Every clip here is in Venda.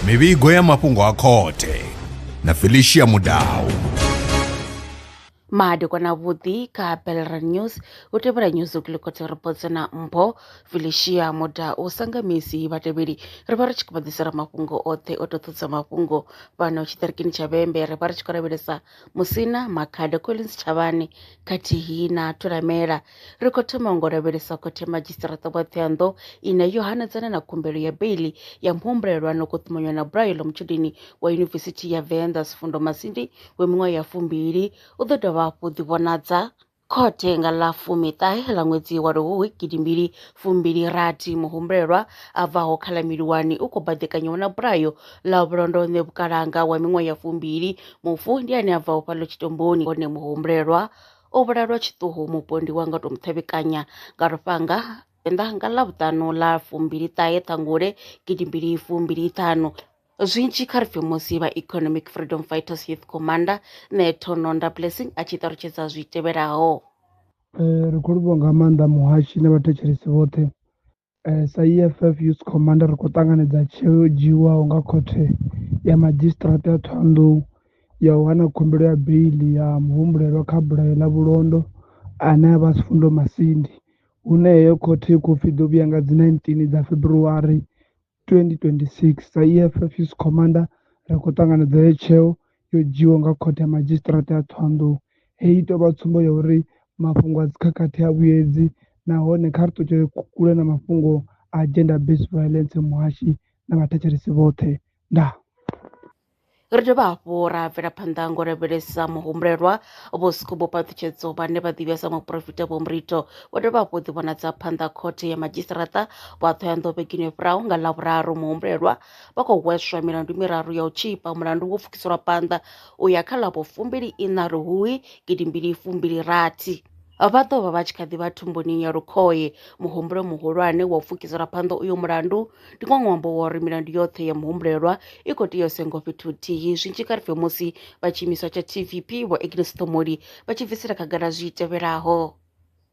mivhigo ya mafhungo a khothe na Felicia Mudau. Madekwana vhuḓi kha Belra News u tevhela news ukilikothe reports na mpho Felicia Mudau sangamisi vhatevheli ri vha ri tshi khou vhaḓisela mafhungo oṱhe o ṱoṱhudza mafhungo fhano tshiṱirikini tsha Vhembe ri vha ri tshi khou lavhelesa Musina Makhado Collins Chavani khathihi na Thulamela ri khou thoma ngo lavhelesa khothe madzhisiṱiraṱa wa Thohoyandou ine yo hanedzana na khumbelo ya beili ya muhumbulelwa no kuṱumanywa na Braille mutshudeni wa Yunivesithi ya Venḓa Sifundo Masindi we miṅwaha ya 2 u ḓo dovha hafhu ḓivhonadza khothe nga ḽa 19 ḽa ṅwedzi wa Luhuhi 2026 muhumbulelwa a bvaho kha ḽa Miliwani u khou baḓekanywa na Brayo ḽa vhulondo Vhukalanga wa miṅwaha ya 2 mufu ndi ane a bvaho fhaḽo Tshitomboni hone muhumbulelwa o vhulalwa tshiṱuhu mupondi wa nga to muṱhevhekanya nga lufhanga nga ḽa vhuṱanu ḽa 29 Ṱhangule 2025 zwinzhi kha ri pfhi musi vha Economic Freedom Fighters Youth Commander Neto Nonda Blessing a tshi ṱalutshedza zwi tevhelaho. Ri khou livhuwa nga maanḓa muhashi na vhathetshelesi vhoṱhe sa EFF Youth Commander ri khou ṱanganedza tsheo dzhiiwaho nga khothe ya madzhisiṱiraṱa ya Thohoyandou ya u wana khumbelo ya beili ya muhumbulelwa kha bulayo ḽa vhulondo ane a vha Sifundo Masindi hune heyo khothe i khou pfi ḓo vhuya nga dzi 19 dza February 2026 sa EFF Youth Commander ri khou ṱanganedza heyo tsheo yo dzhiiwa nga khothe ya madzhisiṱiraṱa ya Thohoyandou. Heyi tou vha tsumbo ya uri mafhungo a dzikhakhathi a vhuedzi nahone kha ri ṱutshele kule na mafhungo a gender based violence muhashi na vhathetshelesi vhoṱhe ndaa. Ri dovha hafhu ra bvela phanḓa ngo lavhelesa muhumbulelwa vho Skhumbo Paṱhutshedzo vhane vha ḓivhiwa sa muprofita Vho Mrito vho dovha hafhu ḓivhonadza phanḓa khothe ya madzhisiṱiraṱa wa Thohoyandou vhegini yo fhiraho nga Ḽavhuraru muhumbulelwa vha khou hweswa milandu miraru ya u tshipa mulandu wo pfukiswa phanḓa u ya kha ḽa 24 Luhuhi 2026 vha ḓo vha vha tshi kha ḓi vha thumbuni ya lukhohe muhumbulo muhulwane wa u pfukisela phanḓa uyo mulandu ndi nga ṅwambo wa uri milandu yoṱhe ya muhumbulelwa i khou tea u sengo fhethu huthihi zwinzhi kha ri pfhi musi vha tshiimiswa tsha TVP vho Agnes Ṱhomoli vha tshi bvisela khagala zwi tevhelaho.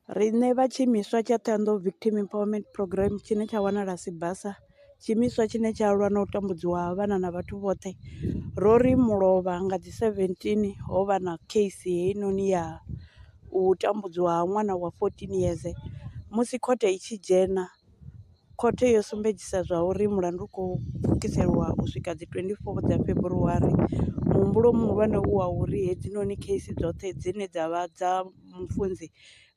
Riṋe vha tshiimiswa tsha Thohoyandou Victim Empowerment Program tshine tsha wanala Sibasa, tshiimiswa tshine tsha lwa na u tambudziwa ha vhana na vhathu vhoṱhe, ro ri mulovha nga dzi 17 ho vha na case heinoni ya u tambudziwa ha ṅwana wa 14 years. Musi khothe i tshi dzhena, khothe yo sumbedzisa zwa uri mulandu u khou pfukiseliwa u swika dzi 24 dza February. Muhumbulo muhulwane u wa uri hedzinoni case dzoṱhe dzine dza vha dza mufunzi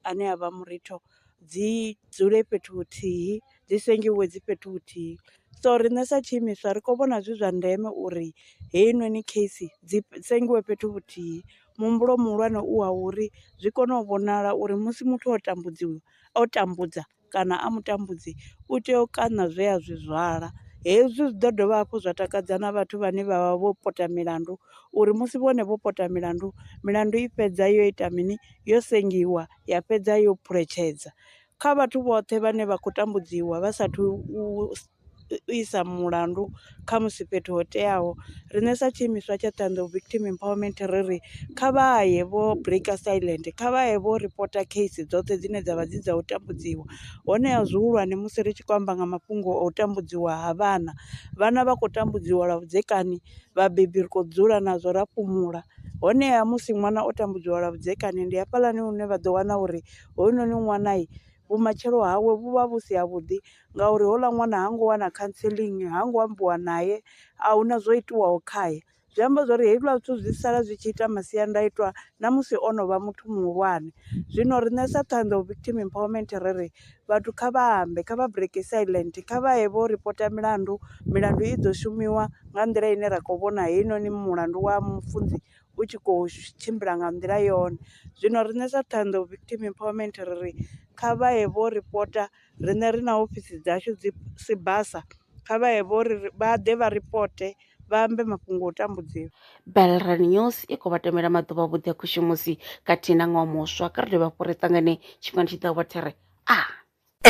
ane a vha Mrito dzi dzule fhethu huthihi, dzi sengiwe dzi fhethu huthihi. So riṋe sa tshiimiswa ri khou vhona zwi zwa ndeme uri heinoni case dzi sengiwe fhethu huthihi. Muhumbulo muhulwane u wa uri zwi kone u vhonala uri musi muthu o tambudza kana a mutambudzi u tea u kaṋa zwe a zwi zwala. Hezwi zwi ḓo dovha hafhu zwa takadza na vhathu vhane vha vha vho pota milandu uri musi vhone vho pota milandu, milandu i fhedza yo ita mini, yo sengiwa ya fhedza yo phuletshedza kha vhathu vhoṱhe vhane vha khou tambudziwa vha sathu u isa mulandu kha musi fhethu ho teaho. Riṋe sa tshiimiswa tsha Thohoyandou Victim Empowerment ri kha vha ye vho breaker silent, kha vha ye vho reporter case dzoṱhe dzine dzavha dzi dza u tambudziwa. Honeha zwihulwane musi ri tshi khou amba nga mafhungo o tambudziwa ha vhana, vhana vha khou tambudziwa lwa vhudzekani, vhabebi ri khou dzula nazwo ra fhumula. Honeha musi ṅwana o tambudziwa lwa vhudzekani ndi hafhaḽani hune vha ḓo wana uri hoyunoni ṅwana vhumatshelo hawe vhu vha vhu si ha vhuḓi ngauri houḽa ṅwana ha ngo wana counselling, ha ngo ambiwa naye, a huna zwo itiwaho khaye. Zwi amba zwori hezwiḽa zwithu zwi sala zwi tshi ita masiandaitwa na musi ono vha muthu muhulwane. Zwino riṋe sa Thohoyandou Victim Empowerment ri vhathu kha vha ambe, kha vha break silent, kha vha ye vho ripota milandu i ḓo shumiwa nga nḓila ine ra khou vhona heinoni mulandu wa mufunzi u tshi khou tshimbila nga nḓila yone. Zwino riṋe sa Thohoyandou Victim Empowerment ri kha vha ye vho ripota, riṋe ri na ofisi dzashu dzi Sibasa, kha vha ye vha ḓe vha ripote vha ambe mafhungo o tambudziwa. Belra News i khou vha tamela maḓuvha a vhuḓi a khushumusi khathihi na ṅwaha muswa kha ri dovha hafhu ri ṱangane tshifhingani tshi ḓaho vhathere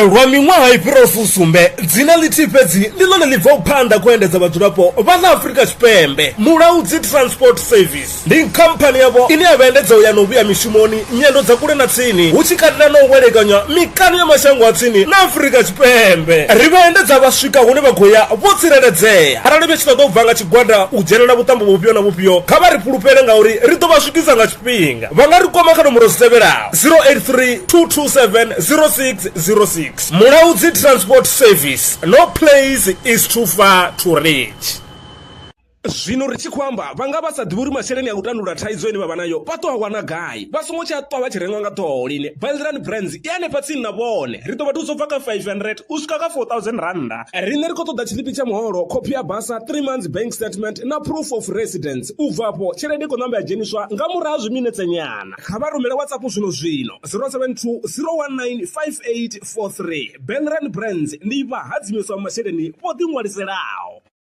lwa miṅwaha i fhiraho fusumbe dzina ḽithihi fhedzi ndi ḽone ḽi bvaho phanḓa kuendedza vhadzulapo vha ḽa Afrika Tshipembe. Mulaudzi Transport Service ndi khamphani yavho ine ya vhaendedza u ya na u vhuya mishumoni nyendo dza kule na tsini hu tshi katela na u welekanya mikano ya mashango a tsini na Afrika Tshipembe. Ri vhaendedza vha swika hune vha khou ya vho tsireledzea. Arali vha tshi ṱoḓa u bva nga tshigwada u dzhenelela vhuṱambo vhufhio na vhufhio kha vha ri fhulufhele ngauri ri ḓo vha swikisa nga tshifhinga. Vha nga ri kwama kha nomboro dzi tevhelaho 083 227 0606. Mulaudzi Transport Service, no place is too far to reach. Zwino ri tshi khou amba vhanga vha sa ḓivhi uri masheleni a u tandulula thaidzo ine vha vha nayo vha ṱo a wana gai vha songo tsha ṱwa vha tshi renga nga ṱhoho lini. Bilderand Brands i hanefha tsini na vhone ri ḓo vha thusa u bva kha 500 u swika kha 4000 randa. Riṋe ri khou ṱoḓa tshiḽipi tsha muholo, khophi ya basa, 3 months bank statement na proof of residence. U bvapo tshelede i khou ṋamba ya dzheniswa nga murahu ha zwiminetse nyana. Kha vha rumele WhatsApp zwino 072 019 5843. Bilderand Brands ndi vha hadzimiswa masheleni vho ḓi ṅwaliselaho.